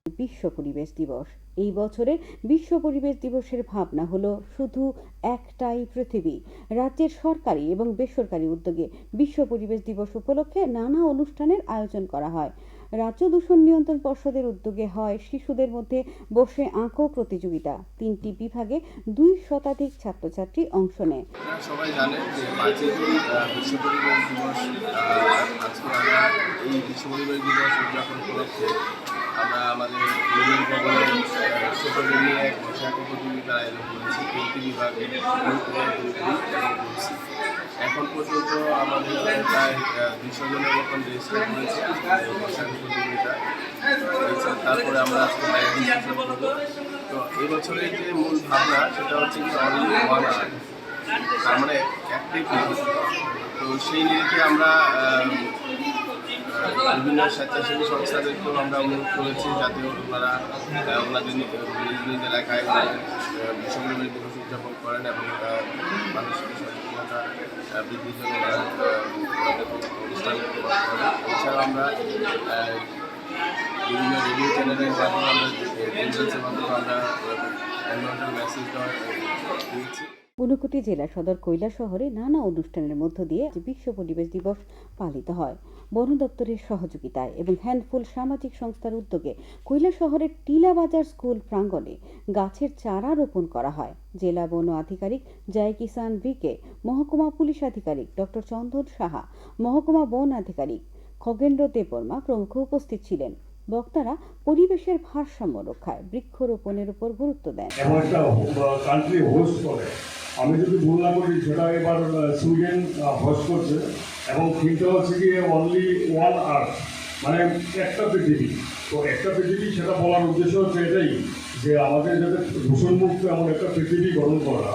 বিশ্ব পরিবেশ দিবস। এই বছরের বিশ্ব পরিবেশ দিবসের ভাবনা হলো শুধু একটাই পৃথিবী। রাজ্যের সরকারি এবং বেসরকারি উদ্যোগে বিশ্ব পরিবেশ দিবস উপলক্ষে নানা অনুষ্ঠানের আয়োজন করা হয়। রাজ্য দূষণ নিয়ন্ত্রণ পর্ষদের উদ্যোগে হয় শিশুদের মধ্যে বসে আঁকো প্রতিযোগিতা। 3টি বিভাগে 200 ছাত্রছাত্রী অংশ নেয়। সবাই জানেন যে 5 জুন বিশ্ব পরিবেশ দিবস। আজকে আমরা এই বিশ্ব পরিবেশ দিবস উদযাপন উপলক্ষে আমরা আমাদের ইউনিয়ন ভবনের ছোটদের নিয়ে বসে আঁকো প্রতিযোগিতার আয়োজন করেছি। 3টি বিভাগে গ্রুপ এ, গ্রুপ বি এবং গ্রুপ সি। এখন পর্যন্ত আমাদের প্রায় 200 জনের মতন রেজিস্টার করেছে বসে আঁকো প্রতিযোগিতা। তারপরে আমরা আজকে লাইভ ডিসকাশন করব। তো এই বছরের যে মূল ভাবনা সেটা হচ্ছে কি অনলি ওয়ান আর্ট, তার মানে একটাই পৃথিবী। তো সেই নিরিখে আমরা বিভিন্ন স্বেচ্ছাসেবী সংস্থাদেরকেও আমরা অনুরোধ করেছি যাতে ওনারা ওনাদের নিজ নিজ এলাকায় বিশ্ব পরিবেশ দিবস উদযাপন করেন এবং মানুষের সচেতনতা বৃদ্ধির জন্য অনুষ্ঠান করেন। এছাড়াও আমরা বিভিন্ন রেডিও চ্যানেলের মাধ্যমে আমরা টেলিভিশনের মাধ্যমে আমরা এনভায়রনমেন্টাল মেসেজ দিয়েছি। ঊনকোটি জেলা সদর কৈলাসহরে নানা অনুষ্ঠানের মধ্য দিয়ে বিশ্ব পরিবেশ দিবস পালিত হয়। বন দপ্তরের সহযোগিতায় এবং হ্যান্ডফুল সামাজিক সংস্থার উদ্যোগে কৈলাসহরের টিলাবাজার স্কুল প্রাঙ্গণে গাছের চারা রোপণ করা হয়। জেলা বন আধিকারিক জয় কিষান ভিকে, মহকুমা পুলিশ আধিকারিক ডক্টর চন্দন সাহা, মহকুমা বন আধিকারিক খগেন্দ্র দেববর্মা প্রমুখ উপস্থিত ছিলেন। বক্তারা পরিবেশের ভারসাম্য রক্ষায় বৃক্ষরোপণের উপর গুরুত্ব দেন। আমি যদি ভুল না করি সেটা এবার সুইডেন হোস্ট করছে এবং থিমটা হচ্ছে গিয়ে অনলি ওয়ান আর্থ, মানে একটা পৃথিবী। তো একটা পৃথিবী সেটা বলার উদ্দেশ্য হচ্ছে এটাই যে আমাদের যাতে দূষণমুক্ত এমন একটা পৃথিবী গঠন করা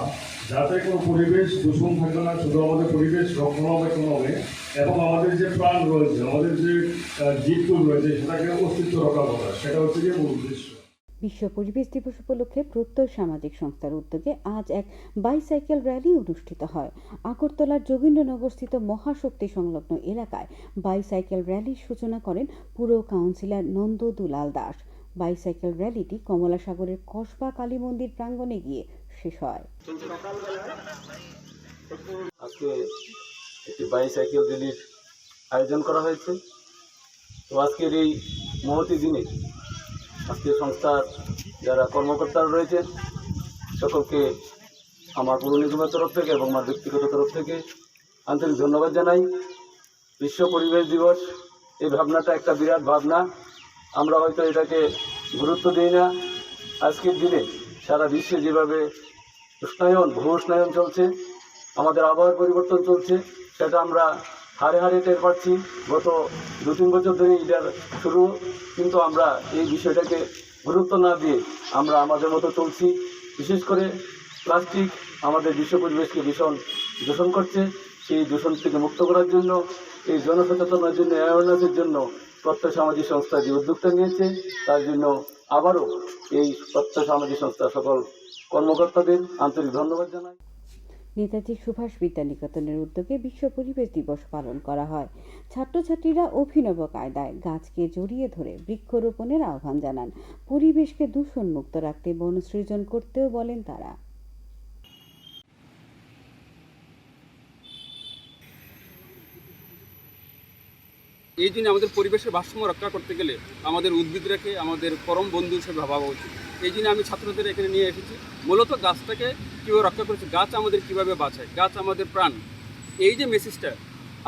যাতে কোনো পরিবেশ দূষণ থাকবে না, শুধু আমাদের পরিবেশ রক্ষণাবেক্ষণ হবে এবং আমাদের যে প্রাণ রয়েছে, আমাদের যে জীবকুল রয়েছে সেটাকে অস্তিত্ব রক্ষা করা, সেটা হচ্ছে গিয়ে মূল উদ্দেশ্য। বিশ্ব পরিবেশ দিবস উপলক্ষে প্রত্যয় সামাজিক সংস্থার উদ্যোগে আজ এক বাইসাইকেল র্যালি অনুষ্ঠিত হয়। আগরতলার যোগীন্দ্রনগরস্থিত মহাশক্তি সংলগ্ন এলাকায় বাইসাইকেল র্যালির সূচনা করেন পুর কাউন্সিলর নন্দ দুলাল দাস। বাইসাইকেল র্যালিটি কমলাসাগরের কসবা কালী মন্দির প্রাঙ্গণে গিয়ে শেষ হয়। আজকে একটি বাইসাইকেল র্যালির আয়োজন করা হয়েছে। তো আজকের এই মহতী দিনে আজকে সংস্থার যারা কর্মকর্তারা রয়েছেন সকলকে আমার পৌর নিগমের তরফ থেকে এবং আমার ব্যক্তিগত তরফ থেকে আন্তরিক ধন্যবাদ জানাই। বিশ্ব পরিবেশ দিবস এই ভাবনাটা একটা বিরাট ভাবনা, আমরা হয়তো এটাকে গুরুত্ব দিই না। আজকের দিনে সারা বিশ্বে যেভাবে ভূ উষ্ণায়ন চলছে, আমাদের আবহাওয়ার পরিবর্তন চলছে, সেটা আমরা হারে হারে টের পাচ্ছি। গত 2-3 বছর ধরে এটার শুরু, কিন্তু আমরা এই বিষয়টাকে গুরুত্ব না দিয়ে আমরা আমাদের মতো চলছি। বিশেষ করে প্লাস্টিক আমাদের বিশ্ব পরিবেশকে ভীষণ দূষণ করছে। সেই দূষণ থেকে মুক্ত করার জন্য, এই জনসচেতনার জন্য, অ্যাওয়ারনেসের জন্য প্রত্যয় সামাজিক সংস্থা যে উদ্যোগটা নিয়েছে তার জন্য আবারও এই প্রত্যয় সামাজিক সংস্থা সকল কর্মকর্তাদের আন্তরিক ধন্যবাদ জানাই। নেতাজি সুভাষ বিদ্যানিকেতনের উদ্যোগে বিশ্ব পরিবেশ দিবস পালন করা হয়। ছাত্রছাত্রীরা অভিনব কায়দায় গাছকে জড়িয়ে ধরে বৃক্ষরোপণের আহ্বান জানান। পরিবেশকে দূষণমুক্ত রাখতে বন সৃজন করতেও বলেন তারা। এই জন্য আমাদের পরিবেশের ভারসাম্য রক্ষা করতে গেলে আমাদের উদ্ভিদটাকে আমাদের পরম বন্ধু হিসেবে ভাবা উচিত। এই জন্য আমি ছাত্রদের এখানে নিয়ে এসেছি, মূলত গাছটাকে কীভাবে রক্ষা করেছে, গাছ আমাদের কীভাবে বাঁচায়, গাছ আমাদের প্রাণ। এই যে মেসেজটা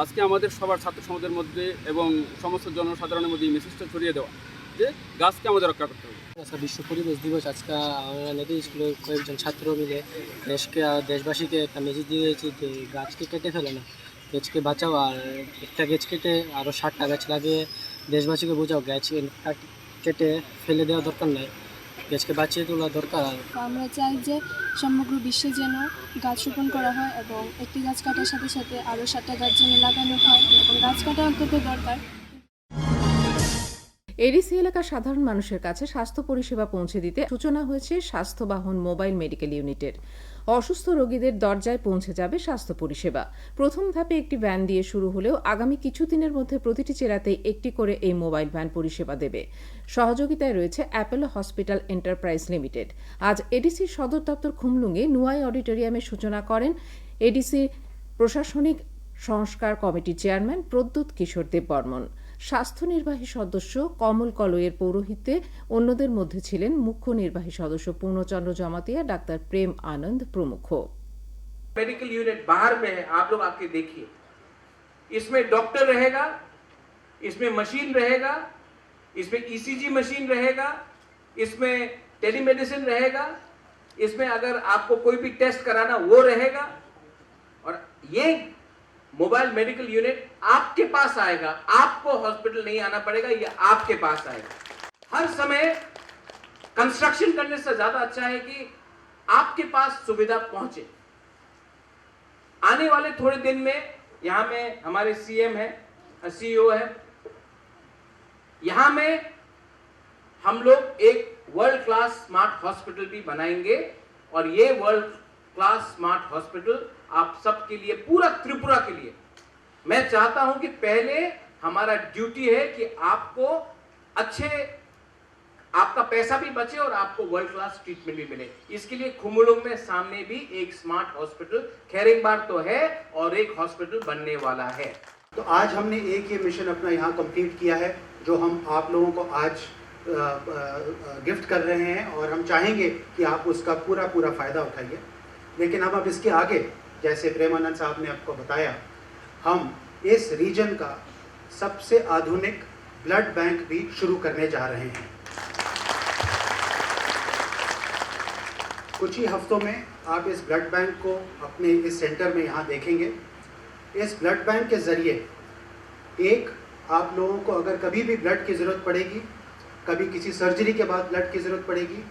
আজকে আমাদের সবার ছাত্র সমাজের মধ্যে এবং সমস্ত জনসাধারণের মধ্যে এই মেসেজটা ছড়িয়ে দেওয়া যে গাছকে আমাদের রক্ষা করতে হবে। আচ্ছা, বিশ্ব পরিবেশ দিবস আজকে আমরা নেতাজি স্কুলের কয়েকজন ছাত্র মিলে দেশবাসীকে একটা মেসেজ দিয়ে দিয়েছি যে গাছকে কেটে ফেলে না, গাছকে বাঁচাও, আর একটা গাছ কেটে আরও 60টা গাছ লাগিয়ে দেশবাসীকে বোঝাও গাছ কেটে ফেলে দেওয়া দরকার নেই, গাছকে বাঁচিয়ে তোলা দরকার। আমরা চাই যে সমগ্র বিশ্বে যেন গাছ রোপণ করা হয় এবং একটি গাছ কাটার সাথে সাথে আরও 60টা গাছ যেন লাগানো হয় এবং গাছ কাটা অন্তত দরকার। এডিসি এলাকার সাধারণ মানুষের কাছে স্বাস্থ্য পরিষেবা পৌঁছে দিতে সূচনা হয়েছে স্বাস্থ্য বাহন মোবাইল মেডিকেল ইউনিটের। অসুস্থ রোগীদের দরজায় পৌঁছে যাবে স্বাস্থ্য পরিষেবা। প্রথম ধাপে একটি ভ্যান দিয়ে শুরু হলেও আগামী কিছুদিনের মধ্যে প্রতিটি জেলাতেই একটি করে এই মোবাইল ভ্যান পরিষেবা দেবে। সহযোগিতায় রয়েছে অ্যাপোলো হসপিটাল এন্টারপ্রাইজ লিমিটেড। আজ এডিসির সদর দপ্তর খুমলুঙে নুয়াই অডিটোরিয়ামের সূচনা করেন এডিসি প্রশাসনিক সংস্কার কমিটির চেয়ারম্যান প্রদ্যুৎ কিশোর দেববর্মন। স্বাস্থ্য নির্বাহী সদস্য কমল কলইয়ের পৌরোহিত্যে অন্যদের মধ্যে ছিলেন মুখ্য নির্বাহী সদস্য পূর্ণচন্দ্র জমাতিয়া, ডাক্তার প্রেম আনন্দ প্রমুখ। मेडिकल यूनिट बाहर में है, आप लोग आके देखिए। इसमें डॉक्टर रहेगा, इसमें मशीन रहेगा, इसमें ईसीजी मशीन रहेगा, इसमें टेलीमेडिसिन रहेगा, इसमें अगर आपको कोई भी टेस्ट कराना वो रहेगा। और ये मोबाइल मेडिकल यूनिट आपके पास आएगा, आपको हॉस्पिटल नहीं आना पड़ेगा, ये आपके पास आएगा। हर समय कंस्ट्रक्शन करने से ज्यादा अच्छा है कि आपके पास सुविधा पहुंचे। आने वाले थोड़े दिन में यहां में हमारे सीएम है, सीईओ है, यहां में हम लोग एक वर्ल्ड क्लास स्मार्ट हॉस्पिटल भी बनाएंगे। और ये वर्ल्ड क्लास स्मार्ट हॉस्पिटल आप सबके लिए, पूरा त्रिपुरा के लिए, मैं चाहता हूं कि पहले हमारा ड्यूटी है कि आपको अच्छे, आपका पैसा भी बचे और आपको वर्ल्ड क्लास ट्रीटमेंट भी मिले। इसके लिए खुमुलुंग में सामने भी एक स्मार्ट हॉस्पिटल खैरिंगबार तो है और एक हॉस्पिटल बनने वाला है। तो आज हमने एक ये मिशन अपना यहाँ कंप्लीट किया है, जो हम आप लोगों को आज गिफ्ट कर रहे हैं, और हम चाहेंगे कि आप उसका पूरा फ़ायदा उठाइए। लेकिन हम अब इसके आगे, जैसे प्रेमानंद साहब ने आपको बताया, हम इस रीजन का सबसे आधुनिक ब्लड बैंक भी शुरू करने जा रहे हैं। कुछ ही हफ्तों में आप इस ब्लड बैंक को अपने इस सेंटर में यहाँ देखेंगे। इस ब्लड बैंक के ज़रिए एक, आप लोगों को अगर कभी भी ब्लड की ज़रूरत पड़ेगी, कभी किसी सर्जरी के बाद ब्लड की ज़रूरत पड़ेगी,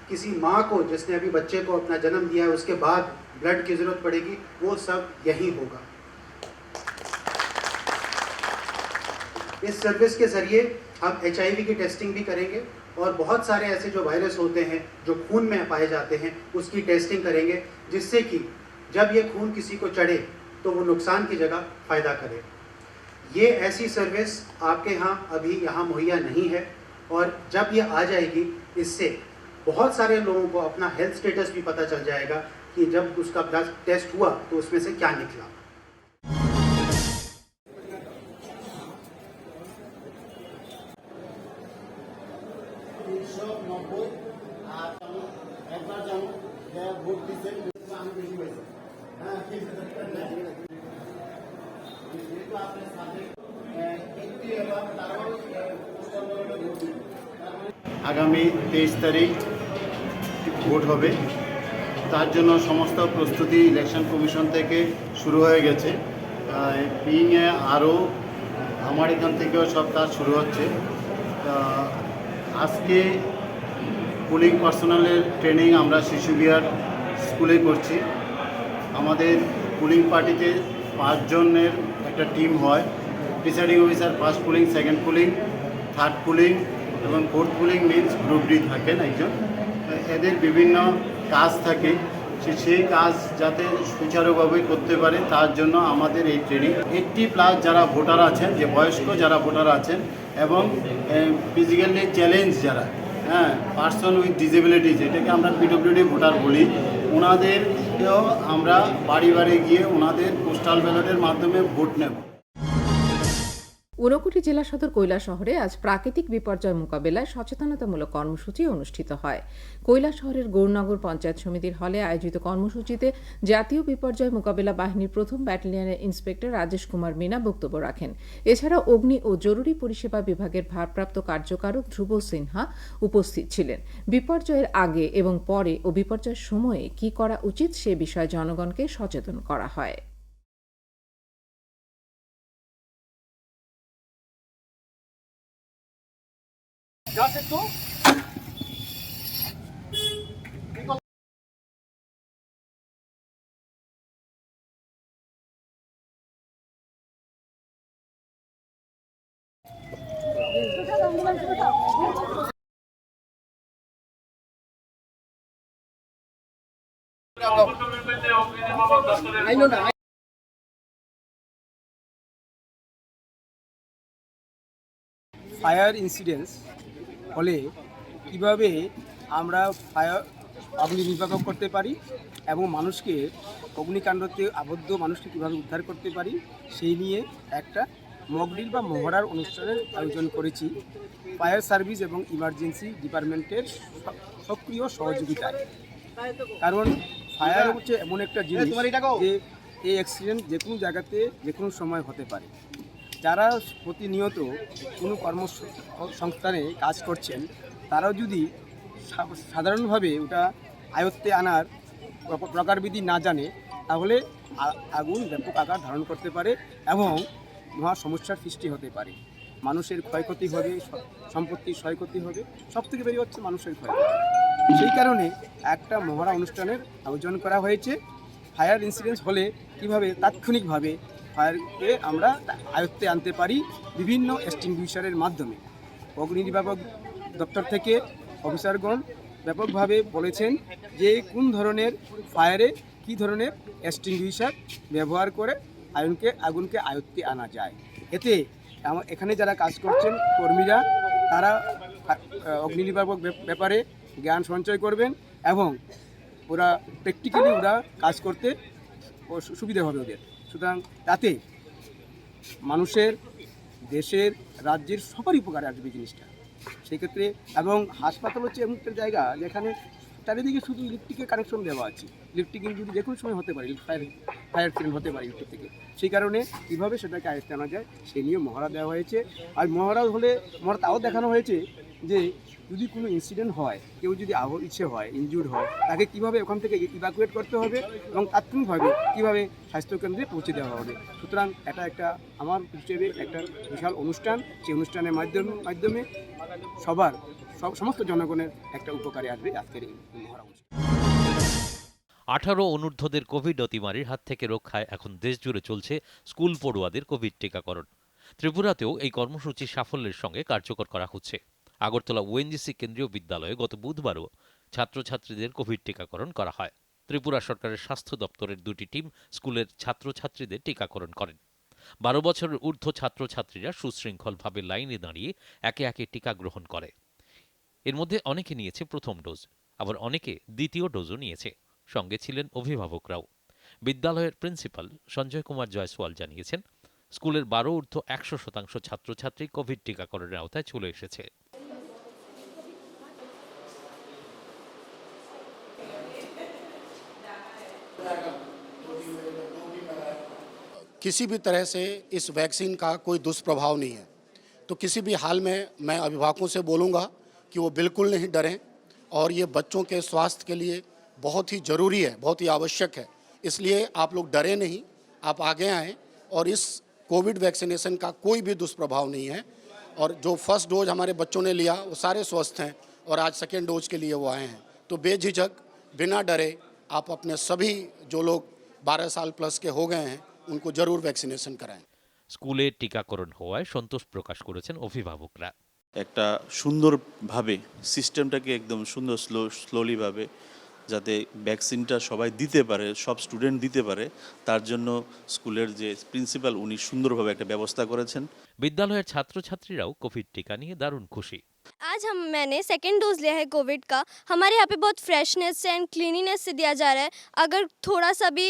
किसी माँ को जिसने अभी बच्चे को अपना जन्म दिया है उसके बाद ब्लड की ज़रूरत पड़ेगी, वो सब यहीं होगा। इस सर्विस के ज़रिए हम HIV की टेस्टिंग भी करेंगे, और बहुत सारे ऐसे जो वायरस होते हैं जो खून में पाए जाते हैं उसकी टेस्टिंग करेंगे, जिससे कि जब ये खून किसी को चढ़े तो वो नुकसान की जगह फ़ायदा करे। ये ऐसी सर्विस आपके यहाँ अभी यहाँ मुहैया नहीं है, और जब ये आ जाएगी इससे बहुत सारे लोगों को अपना हेल्थ स्टेटस भी पता चल जाएगा कि जब उसका ब्लड टेस्ट हुआ तो उसमें से क्या निकला। আগামী 23 তারিখ ভোট হবে, তার জন্য সমস্ত প্রস্তুতি ইলেকশন কমিশন থেকে শুরু হয়ে গেছে। পিংয়ে আরও আমার এখান থেকেও সব কাজ শুরু হচ্ছে। আজকে পুলিং পার্সোনালের ট্রেনিং আমরা শিশু বিহার স্কুলে করছি। আমাদের পুলিং পার্টিতে 5 জনের একটা টিম হয়। Presiding officer first polling, second polling, third polling এবং fourth polling means group D থাকেন একজন। এদের বিভিন্ন কাজ থাকে, সেই কাজ যাতে সুচারুভাবে করতে পারে তার জন্য আমাদের এই ট্রেনিং। 80+ যারা ভোটার আছেন, যে বয়স্ক যারা ভোটার আছেন, এবং ফিজিক্যালি চ্যালেঞ্জ যারা, পার্সন উইথ ডিসেবিলিটি, যেটাকে আমরা PWD ভোটার বলি, ওনাদেরকেও আমরা বাড়ি বাড়ি গিয়ে ওনাদের পোস্টাল ব্যালটের মাধ্যমে ভোট নেব। ঊনকোটি জেলা সদর কৈলাসহরে আজ প্রাকৃতিক বিপর্যয় মোকাবেলায় সচেতনতামূলক কর্মসূচি অনুষ্ঠিত হয়। কৈলাসহরের গৌরনগর পঞ্চায়েত সমিতির হলে আয়োজিত কর্মসূচিতে জাতীয় বিপর্যয় মোকাবেলা বাহিনীর 1ম ব্যাটালিয়নের ইন্সপেক্টর রাজেশ কুমার মিনা বক্তব্য রাখেন। এছাড়া অগ্নি ও জরুরি পরিষেবা বিভাগের ভারপ্রাপ্ত কার্যকারক ধ্রুব সিনহা উপস্থিত ছিলেন। বিপর্যয়ের আগে এবং পরে ও বিপর্যয়ের সময়ে কি করা উচিত সে বিষয়ে জনগণকে সচেতন করা হয়। ফায়ার ইনসিডেন্টস হলে কিভাবে আমরা অগ্নি নির্বাপক করতে পারি এবং মানুষকে অগ্নিকাণ্ডতে আবদ্ধ মানুষকে কীভাবে উদ্ধার করতে পারি সেই নিয়ে একটা মকড্রিল বা মহড়ার অনুষ্ঠানের আয়োজন করেছি ফায়ার সার্ভিস এবং ইমার্জেন্সি ডিপার্টমেন্টের সক্রিয় সহযোগিতায়। কারণ ফায়ার হচ্ছে এমন একটা জিনিস যে এই অ্যাক্সিডেন্ট যে কোনো জায়গাতে যে কোনো সময় হতে পারে। যারা প্রতিনিয়ত কোনো কর্মসংস্থানে কাজ করছেন তারাও যদি সাধারণভাবে ওটা আয়ত্তে আনার প্রকারবিধি না জানে তাহলে আগুন ব্যাপক আকার ধারণ করতে পারে এবং মহা সমস্যার সৃষ্টি হতে পারে। মানুষের ক্ষয়ক্ষতি হবে, সম্পত্তির ক্ষয়ক্ষতি হবে, সব থেকে বেশি হচ্ছে মানুষের ক্ষয়ক্ষতি। সেই কারণে একটা মহড়া অনুষ্ঠানের আয়োজন করা হয়েছে। ফায়ার ইনসিডেন্স হলে কীভাবে তাৎক্ষণিকভাবে ফায়ারকে আমরা আয়ত্তে আনতে পারি বিভিন্ন এক্সটিংগুইশারের মাধ্যমে। অগ্নি নির্বাপক দপ্তর থেকে অফিসারগণ ব্যাপকভাবে বলেছেন যে কোন ধরনের ফায়ারে কী ধরনের এক্সটিংগুইশার ব্যবহার করে আগুনকে আয়ত্তে আনা যায়। এতে এখানে যারা কাজ করছেন কর্মীরা তারা অগ্নি নির্বাপক ব্যাপারে জ্ঞান সঞ্চয় করবেন এবং ওরা প্র্যাকটিক্যালি ওরা কাজ করতে সুবিধা হবে ওদের। সুতরাং তাতে মানুষের, দেশের, রাজ্যের সবারই উপকারে আসবে জিনিসটা। সেক্ষেত্রে এবং হাসপাতাল হচ্ছে এমন একটা জায়গা যেখানে চারিদিকে শুধু ইলেকট্রিকের কানেকশন দেওয়া আছে। ইলেকট্রিক ইনজুরি যে কোনো সময় হতে পারে, ফায়ার অ্যাক্সিডেন্ট হতে পারে ইলেকট্রিক থেকে। সেই কারণে কীভাবে সেটাকে আয়ত্তে আনা যায় সেই নিয়ে মহড়া দেওয়া হয়েছে। আর মহড়া তাও দেখানো হয়েছে যে যদি কোনো ইনসিডেন্ট হয়, কেউ যদি ইনজুর্ড হয়, তাকে কীভাবে ওখান থেকে ইভাকুয়েট করতে হবে এবং তাৎক্ষণিকভাবে কীভাবে স্বাস্থ্যকেন্দ্রে পৌঁছে দেওয়া হবে। সুতরাং এটা একটা আমার হিসেবে একটা বিশাল অনুষ্ঠান। সেই অনুষ্ঠানের মাধ্যমে সমস্ত জনগণের একটা উপকারে আসবে আজকের এই মহড়া অনুষ্ঠান। 18 অনূর্ধ্বদের কোভিড অতিমারির হাত থেকে রক্ষায় এখন দেশজুড়ে চলছে স্কুল পড়ুয়াদের কোভিড টিকাকরণ। ত্রিপুরাতেও এই কর্মসূচি সাফল্যের সঙ্গে কার্যকর করা হচ্ছে। আগরতলা ওএনজিসি কেন্দ্রীয় বিদ্যালয়ে গত বুধবারও ছাত্রছাত্রীদের কোভিড টিকাকরণ করা হয়। ত্রিপুরা সরকারের স্বাস্থ্য দপ্তরের দুটি টিম স্কুলের ছাত্রছাত্রীদের টিকাকরণ করেন। 12 বছরের ঊর্ধ্ব ছাত্রছাত্রীরা সুশৃঙ্খলভাবে লাইনে দাঁড়িয়ে একে একে টিকা গ্রহণ করে। এর মধ্যে অনেকে নিয়েছে প্রথম ডোজ, আবার অনেকে দ্বিতীয় ডোজও নিয়েছে। সঙ্গে ছিলেন অভিভাবকরাও। বিদ্যালয়ের প্রিন্সিপাল সঞ্জয় কুমার জয়সওয়াল জানিয়েছেন, স্কুলের 12 ঊর্ধ্ব 100% ছাত্রছাত্রী কোভিড টিকাকরণের আওতায় চলে এসেছে। किसी भी तरह से इस वैक्सीन का कोई दुष्प्रभाव नहीं है, तो किसी भी हाल में मैं अभिभावकों से बोलूँगा कि वो बिल्कुल नहीं डरें और ये बच्चों के स्वास्थ्य के लिए बहुत ही ज़रूरी है, बहुत ही आवश्यक है। इसलिए आप लोग डरे नहीं, आप आगे आएँ और इस कोविड वैक्सीनेशन का कोई भी दुष्प्रभाव नहीं है। और जो फर्स्ट डोज हमारे बच्चों ने लिया वो सारे स्वस्थ हैं और आज सेकेंड डोज के लिए वो आए हैं। तो बेझिझक बिना डरे आप अपने सभी जो लोग 12 साल प्लस के हो गए हैं उनको जरूर वैक्सीनेशन कराएं। স্কুলে টিকাকরণ হওয়ায় সন্তোষ প্রকাশ করেছেন অভিভাবকরা। একটা সুন্দরভাবে সিস্টেমটাকে একদম সুন্দর স্লোলিভাবে যাতে ভ্যাকসিনটা সবাই দিতে পারে, সব স্টুডেন্ট দিতে পারে, তার জন্য স্কুলের যে প্রিন্সিপাল উনি সুন্দরভাবে একটা ব্যবস্থা করেছেন। বিদ্যালয়ের ছাত্রছাত্রীরাও কোভিড টিকা নিয়ে দারুণ খুশি। आज मैंने सेकेंड डोज लिया है कोविड का। हमारे यहाँ पे बहुत फ्रेशनेस से एंड क्लीनिनेस से दिया जा रहा है। अगर थोड़ा सा भी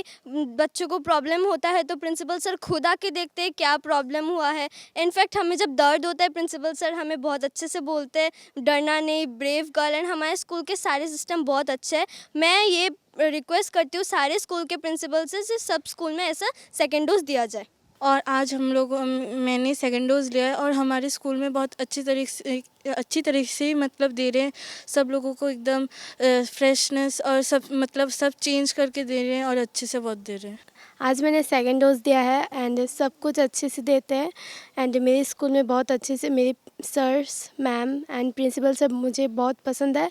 बच्चों को प्रॉब्लम होता है तो प्रिंसिपल सर खुद आके देखते हैं क्या प्रॉब्लम हुआ है। इनफैक्ट हमें जब दर्द होता है प्रिंसिपल सर हमें बहुत अच्छे से बोलते हैं, डरना नहीं, ब्रेव गर्ल। एंड हमारे स्कूल के सारे सिस्टम बहुत अच्छे हैं। मैं ये रिक्वेस्ट करती हूँ सारे स्कूल के प्रिंसिपल से सब स्कूल में ऐसा सेकेंड डोज दिया जाए। और आज मैंने सेकंड डोज लिया है और हमारे स्कूल में बहुत अच्छी तरीके से मतलब दे रहे हैं। सब लोगों को एकदम फ्रेशनेस और सब चेंज करके दे रहे हैं और अच्छे से बहुत दे रहे हैं। आज मैंने सेकेंड डोज दिया है एंड सब कुछ अच्छे से देते हैं। एंड मेरे स्कूल में बहुत अच्छे से मेरे सर्स, मैम एंड प्रिंसिपल सब मुझे बहुत पसंद है,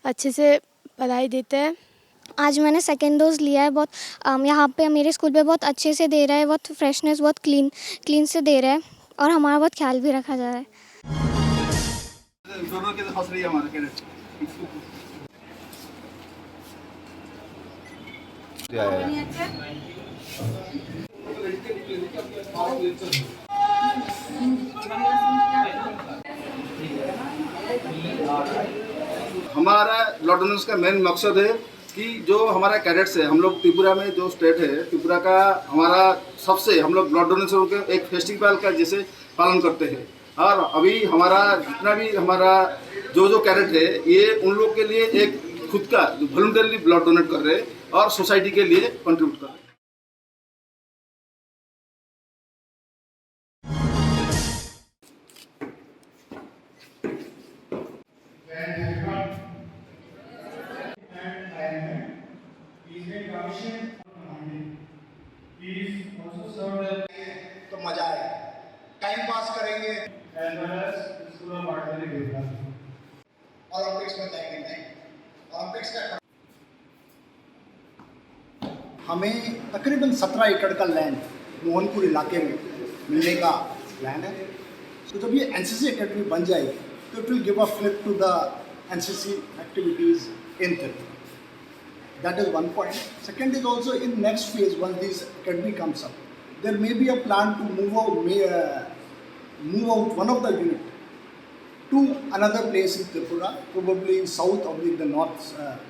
अच्छे से पढ़ाई देते हैं। आज मैंने सेकेंड डोज लिया है। बहुत यहाँ पे मेरे स्कूल पे बहुत अच्छे से दे रहा है, बहुत फ्रेशनेस, बहुत क्लीन से दे रहा है और हमारा बहुत ख्याल भी रखा जा रहा है। हमारा ब्लड डोनेशन का मेन मकसद है कि जो हमारा कैडेट्स है, हम लोग त्रिपुरा में जो स्टेट है त्रिपुरा का, हमारा सबसे हम लोग ब्लड डोनेशन के एक फेस्टिवल का जैसे पालन करते हैं। और अभी हमारा जितना भी हमारा जो कैडेट है, ये उन लोग के लिए एक खुद का वॉलंटरली ब्लड डोनेट कर रहे हैं और सोसाइटी के लिए कंट्रीब्यूट कर रहे हैं। तो मजा आएगा, टाइम पास करेंगे, ओलंपिक्स में जाएंगे। नहीं, ओलंपिक्स का हमें तकरीबन 17 एकड़ का लैंड मोहनपुर इलाके में मिलने का प्लान है। तो जब ये एनसीसी एकेडमी बन जाएगी तो it will give a flip to the NCC activities in Tripura. That is one point. Second is also in next phase, once this academy comes up, there may be a plan to move out one of the unit to another place in Tripura, probably in south or in the north.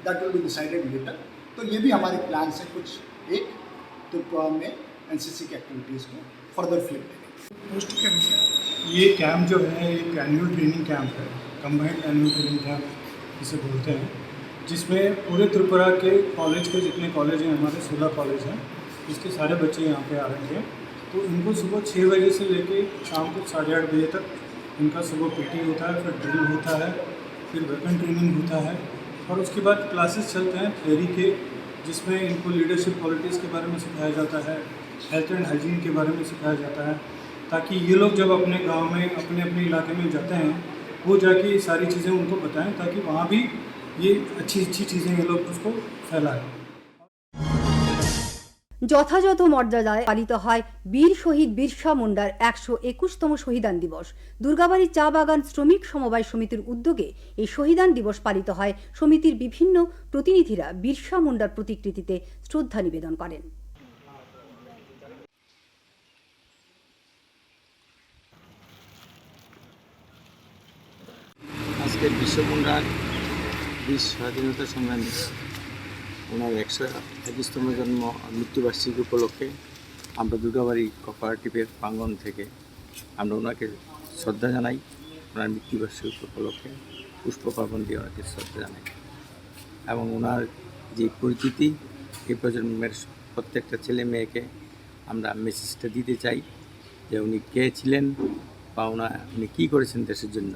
That will be decided later. तो ये भी हमारे plan से कुछ एक त्रिपुरा में NCC की activities को फर्दर फ्लिप देंगे। पोस्ट कैंप, ये कैंप जो है एक एनुअल ट्रेनिंग कैंप है, कंबाइंड एनुअल ट्रेनिंग कैंप इसे बोलते हैं, जिसमें पूरे त्रिपुरा के कॉलेज के जितने कॉलेज हैं, हमारे 16 कॉलेज हैं, इसके सारे बच्चे यहाँ पे आ रहे हैं। तो इनको सुबह 6 बजे से लेके शाम को 8:30 बजे तक इनका सुबह पीटी होता है, फिर ड्रिल होता है, फिर वेपन ट्रेनिंग होता है, और उसके बाद क्लासेस चलते हैं थ्योरी के, जिसमें इनको लीडरशिप क्वालिटीज़ के बारे में सिखाया जाता है, हेल्थ एंड हाइजीन के बारे में सिखाया जाता है, ताकि ये लोग जब अपने गाँव में अपने अपने इलाके में जाते हैं, वो जाके ये सारी चीज़ें उनको बताएँ, ताकि वहाँ भी ये अच्छी चीज़ें ये लोग उसको फैलाएं। যথাযথ মর্যাদায় পালিত হয় বীর শহীদ বিরসা মুন্ডার 121তম শহীদান দিবস। দুর্গাবাড়ি চা বাগান শ্রমিক সমবায় সমিতির উদ্যোগে এই শহীদান দিবস পালিত হয়। সমিতির বিভিন্ন প্রতিনিধিরা বিরসা মুন্ডার প্রতিকৃতিতে শ্রদ্ধা নিবেদন করেন। আজকে বিরসা মুন্ডার বীর স্বাধীনতা সংগ্রামী ওনার 121তম জন্ম মৃত্যুবার্ষিকী উপলক্ষে আমরা দুর্গাবাড়ি কোঅপারেটিভের প্রাঙ্গণ থেকে আমরা ওনাকে শ্রদ্ধা জানাই। ওনার মৃত্যুবার্ষিকী উপলক্ষে পুষ্পপার্বণ দিয়ে ওনাকে শ্রদ্ধা জানাই, এবং ওনার যে পরিচিতি এই প্রজন্মের প্রত্যেকটা ছেলে মেয়েকে আমরা মেসেজটা দিতে চাই যে উনি কে ছিলেন বা উনি কী করেছেন দেশের জন্য।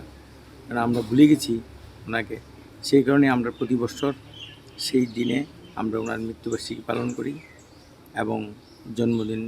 কারণ আমরা ভুলে গেছি ওনাকে, সেই কারণে আমরা প্রতি বছর সেই দিনে আমরা ওনার মৃত্যুবার্ষিকী পালন করি এবং জন্মদিন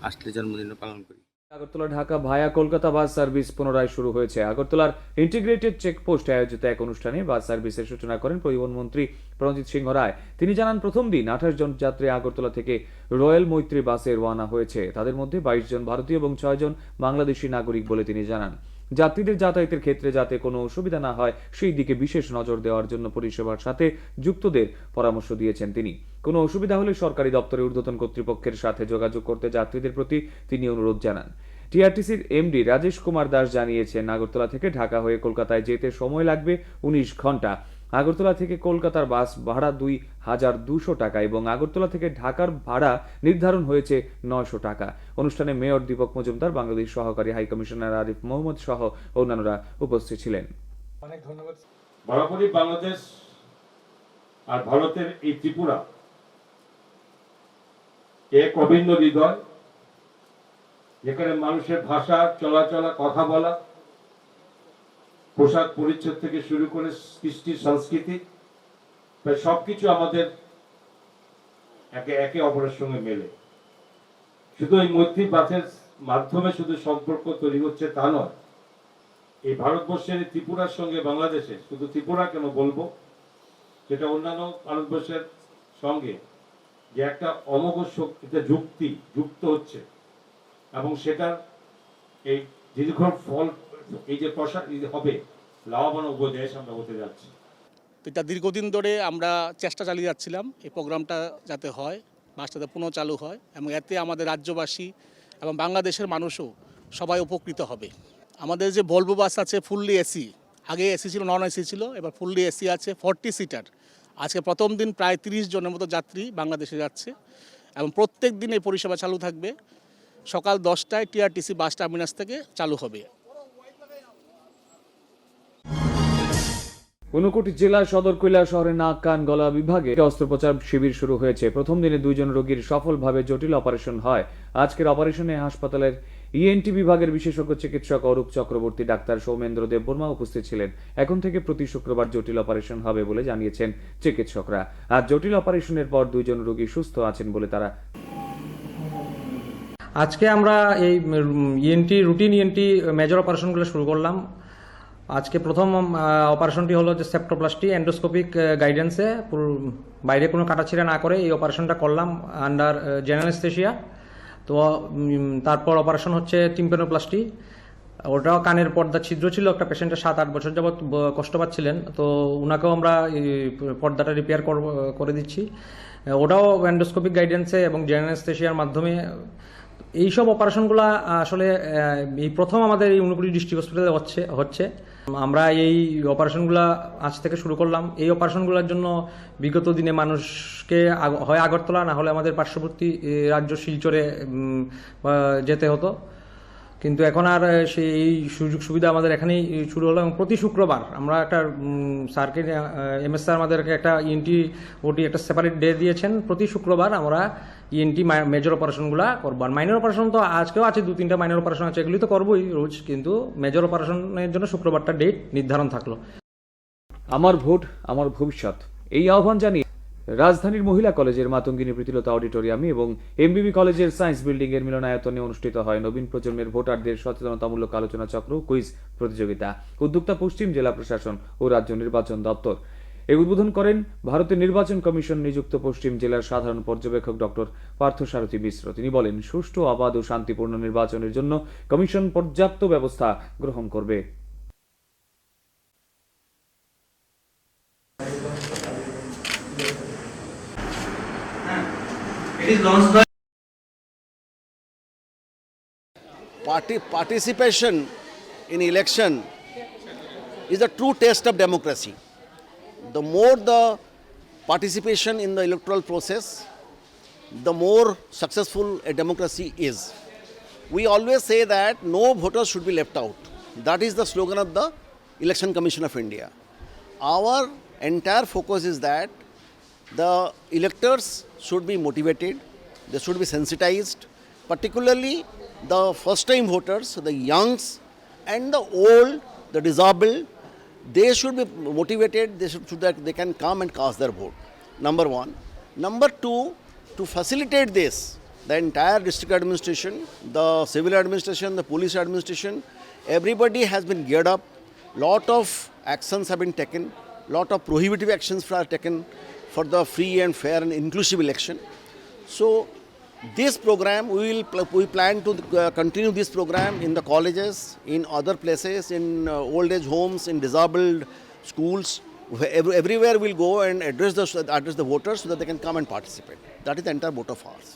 আসলে জন্মদিনও পালন করি। আগরতলা ঢাকা ভায়া কলকাতা বাস সার্ভিস পুনরায় শুরু হয়েছে। আগরতলার ইন্টিগ্রেটেড চেকপোস্টে আয়োজিত এক অনুষ্ঠানে বাস সার্ভিসের সূচনা করেন পরিবহন মন্ত্রী প্রণজিৎ সিংহ রায়। তিনি জানান, প্রথম দিন 28 জন যাত্রী আগরতলা থেকে রয়্যাল মৈত্রী বাসে রওনা হয়েছে। তাদের মধ্যে 22 জন ভারতীয় এবং 6 জন বাংলাদেশি নাগরিক বলে তিনি জানান। যাত্রীদের যাতায়াতের ক্ষেত্রে যাতে কোনো অসুবিধা না হয় সেই দিকে বিশেষ নজর দেওয়ার জন্য পরিষেবার সাথে যুক্তদের পরামর্শ দিয়েছেন তিনি। কোনো অসুবিধা হলে সরকারি দপ্তরের ঊর্ধ্বতন কর্তৃপক্ষের সাথে যোগাযোগ করতে যাত্রীদের প্রতি তিনি অনুরোধ জানান। টিআরটিসির এমডি রাজেশ কুমার দাস জানিয়েছেন, আগরতলা থেকে ঢাকা হয়ে কলকাতায় যেতে সময় লাগবে 19 ঘন্টা। আগরতলা থেকে কলকাতার বাস ভাড়া 2200 টাকা এবং আগরতলা থেকে ঢাকার ভাড়া নির্ধারণ হয়েছে 900 টাকা। অনুষ্ঠানে মেয়র দীপক মজুমদার, বাংলাদেশ সহকারী হাই কমিশনার আরিফ মোহাম্মদ সহ অন্যান্যরা উপস্থিত ছিলেন। অনেক ধন্যবাদ। বরাবরই বাংলাদেশ আর ভারতের এই ত্রিপুরা এক অভিন্ন হৃদয়, যেখানে মানুষের ভাষা, চলাচলা, কথা বলা, পোশাক পরিচ্ছদ থেকে শুরু করে কৃষ্টি, সংস্কৃতি, প্রায় সবকিছু আমাদের একে অপরের সঙ্গে মেলে। শুধু এই মৈত্রী বাসের মাধ্যমে শুধু সম্পর্ক তৈরি হচ্ছে তা নয়, এই ভারতবর্ষের ত্রিপুরার সঙ্গে বাংলাদেশে, শুধু ত্রিপুরা কেন বলবো, সেটা অন্যান্য ভারতবর্ষের সঙ্গে যে একটা অমোঘ যুক্ত হচ্ছে, এবং সেটার এই দীর্ঘ ফল, এই যে প্রসার হবে, লাভবান উপদেশ আমরা হতে যাচ্ছি। তো এটা দীর্ঘদিন ধরে আমরা চেষ্টা চালিয়ে যাচ্ছিলাম এই প্রোগ্রামটা যাতে হয়, বাসটা যাতে পুনঃ চালু হয় এবং এতে আমাদের রাজ্যবাসী এবং বাংলাদেশের মানুষও সবাই উপকৃত হবে। আমাদের যে ভলভো বাস আছে ফুললি এসি, আগে এসি ছিল, নন এসি ছিল, এবার ফুললি এসি আছে 40 সিটার। আজকে প্রথম দিন প্রায় 30 জনের মতো যাত্রী বাংলাদেশে যাচ্ছে এবং প্রত্যেক দিন এই পরিষেবা চালু থাকবে। সকাল 10টায় টিআরটিসি বাস টার্মিনাস থেকে চালু হবে। ঊনকোটি জেলা সদর কৈলাস শহরের নাক কান গলা বিভাগে অস্ত্রোপচার শিবির শুরু হয়েছে। প্রথম দিনে 2 জন রোগীর সফলভাবে জটিল অপারেশন হয়। আজকের অপারেশনে হাসপাতালের ইএনটি বিভাগের বিশেষজ্ঞ চিকিৎসক অরূপ চক্রবর্তী, ডাক্তার সৌমেন্দ্র দেববর্মা উপস্থিত ছিলেন। এখন থেকে প্রতি শুক্রবার জটিল অপারেশন হবে বলে জানিয়েছেন চিকিৎসকরা। আর জটিল অপারেশনের পর 2 জন রোগী সুস্থ আছেন বলে তারা। আজকে আমরা এই রুটিন ইএনটি মেজর অপারেশনগুলো শুরু করলাম। আজকে প্রথম অপারেশনটি হলো যে সেপ্টোপ্লাস্টি, এন্ডোস্কোপিক গাইডেন্সে বাইরে কোনো কাটাছিড়া না করে এই অপারেশনটা করলাম আন্ডার জেনারেল অ্যানেস্থেসিয়া। তো তারপর অপারেশন হচ্ছে টিম্প্যানোপ্লাস্টি, ওটাও কানের পর্দা ছিদ্র ছিল, একটা পেশেন্টের 7-8 বছর যাবৎ কষ্ট পাচ্ছিলেন, তো ওনাকেও আমরা পর্দাটা রিপেয়ার করে দিচ্ছি। ওটাও এন্ডোস্কোপিক গাইডেন্সে এবং জেনারেল অ্যানেস্থেসিয়ার মাধ্যমে। এইসব অপারেশনগুলো আসলে এই প্রথম আমাদের এই ঊনকোটি ডিস্ট্রিক্ট হসপিটালে হচ্ছে। আমরা এই অপারেশনগুলো আজ থেকে শুরু করলাম। এই অপারেশনগুলোর জন্য বিগত দিনে মানুষকে হয় আগরতলা না হলে আমাদের পার্শ্ববর্তী রাজ্য শিলচরে যেতে হতো, কিন্তু এখন আর সেই সুযোগ সুবিধা আমাদের এখানেই শুরু হলো। এবং প্রতি শুক্রবার আমরা একটা স্যারকে, এমএস স্যার আমাদেরকে একটা ইএনটি ওটি একটা সেপারেট ডে দিয়েছেন। প্রতি শুক্রবার আমরা ইএনটি মেজর অপারেশনগুলো করবো। আর মাইনর অপারেশন তো আজকেও আছে, 2-3টা মাইনর অপারেশন আছে, এগুলি তো করবোই রোজ, কিন্তু মেজর অপারেশনের জন্য শুক্রবারটা ডেট নির্ধারণ থাকলো। আমার ভোট আমার ভবিষ্যৎ, এই আহ্বান জানিয়ে রাজধানীর মহিলা কলেজের মাতঙ্গিনী প্রীতিলতা অডিটোরিয়ামে এবং এমবিবি কলেজের সায়েন্স বিল্ডিং এর মিলনায়তনে অনুষ্ঠিত হয় নবীন প্রজন্মের ভোটারদের সচেতনতামূলক আলোচনা চক্র কুইজ প্রতিযোগিতা। উদ্যোক্তা পশ্চিম জেলা প্রশাসন ও রাজ্য নির্বাচন দপ্তর। এই উদ্বোধন করেন ভারতের নির্বাচন কমিশন নিযুক্ত পশ্চিম জেলার সাধারণ পর্যবেক্ষক ডক্টর পার্থসারথী মিশ্র। তিনি বলেন, সুষ্ঠু, অবাধ ও শান্তিপূর্ণ নির্বাচনের জন্য কমিশন পর্যাপ্ত ব্যবস্থা গ্রহণ করবে। Participation in election is a true test of democracy. The more the participation in the electoral process, the more successful a democracy is. We always say that no voter should be left out. That is the slogan of the Election Commission of India. Our entire focus is that the electors should be motivated, they should be sensitized, particularly the first-time voters, the youngs and the old, the disabled. They should be motivated, so that they can come and cast their vote. Number one. Number two, to facilitate this, the entire district administration, the civil administration, the police administration, everybody has been geared up. Lot of actions have been taken, lot of prohibitive actions are taken for the free and fair and inclusive election. So this program, we plan to continue this program in the colleges, in other places, in old age homes, in disabled schools. Everywhere we'll go and address the voters so that they can come and participate. That is the entire vote of ours.